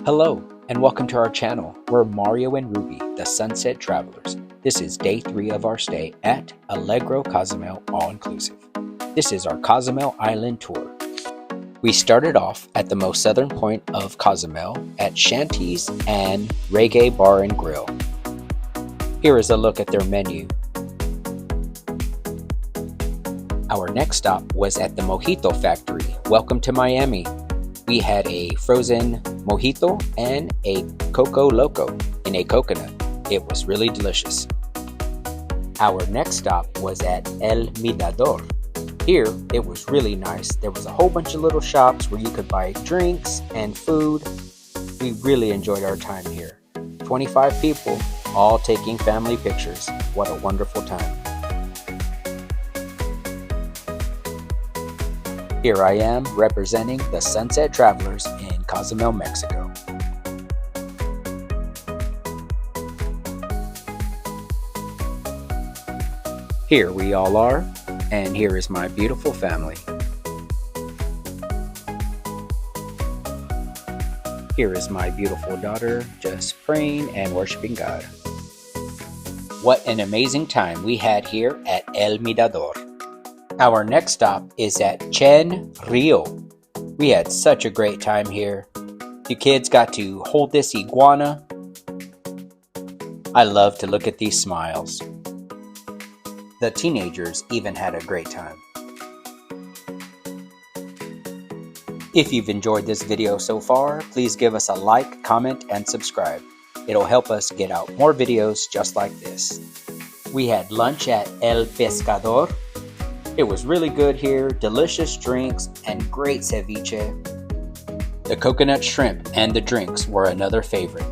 Hello, and welcome to our channel. We're Mario and Ruby, the Sunset Travelers. This is day 3 of our stay at Allegro Cozumel All Inclusive. This is our Cozumel Island tour. We started off at the most southern point of Cozumel at Shanty's and Reggae Bar and Grill. Here is a look at their menu. Our next stop was at the Mojito factory. Welcome to Miami. We had a frozen Mojito and a Coco Loco in a coconut. It was really delicious. Our next stop was at El Mirador. Here, it was really nice. There was a whole bunch of little shops where you could buy drinks and food. We really enjoyed our time here. 25 people, all taking family pictures. What a wonderful time. Here I am representing the Sunset Travelers in Cozumel, Mexico. Here we all are, and here is my beautiful family. Here is my beautiful daughter just praying and worshiping God. What an amazing time we had here at El Mirador. Our next stop is at Chen Rio. We had such a great time here. You kids got to hold this iguana. I love to look at these smiles. The teenagers even had a great time. If you've enjoyed this video so far, please give us a like, comment, and subscribe. It'll help us get out more videos just like this. We had lunch at El Pescador. It was really good here, delicious drinks, and great ceviche. The coconut shrimp and the drinks were another favorite.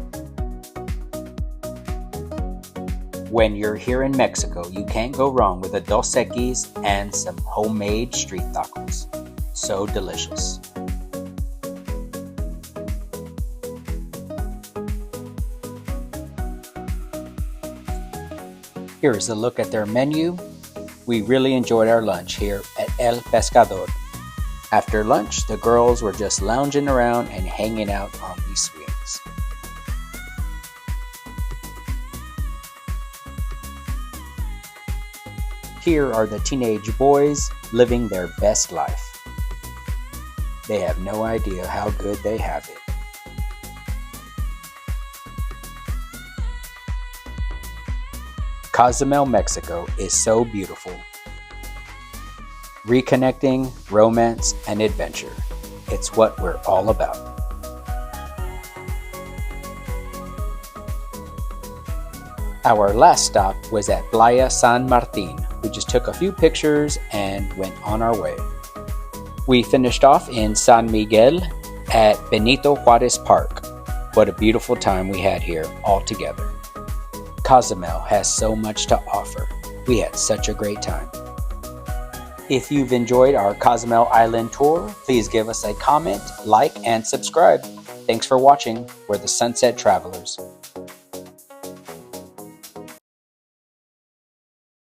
When you're here in Mexico, you can't go wrong with a Dos Equis and some homemade street tacos. So delicious. Here's a look at their menu. We really enjoyed our lunch here at El Pescador. After lunch, the girls were just lounging around and hanging out on these swings. Here are the teenage boys living their best life. They have no idea how good they have it. Cozumel, Mexico is so beautiful. Reconnecting, romance, and adventure. It's what we're all about. Our last stop was at Playa San Martin. We just took a few pictures and went on our way. We finished off in San Miguel at Benito Juarez Park. What a beautiful time we had here all together. Cozumel has so much to offer. We had such a great time. If you've enjoyed our Cozumel Island tour, please give us a comment, like, and subscribe. Thanks for watching. We're the Sunset Travelers.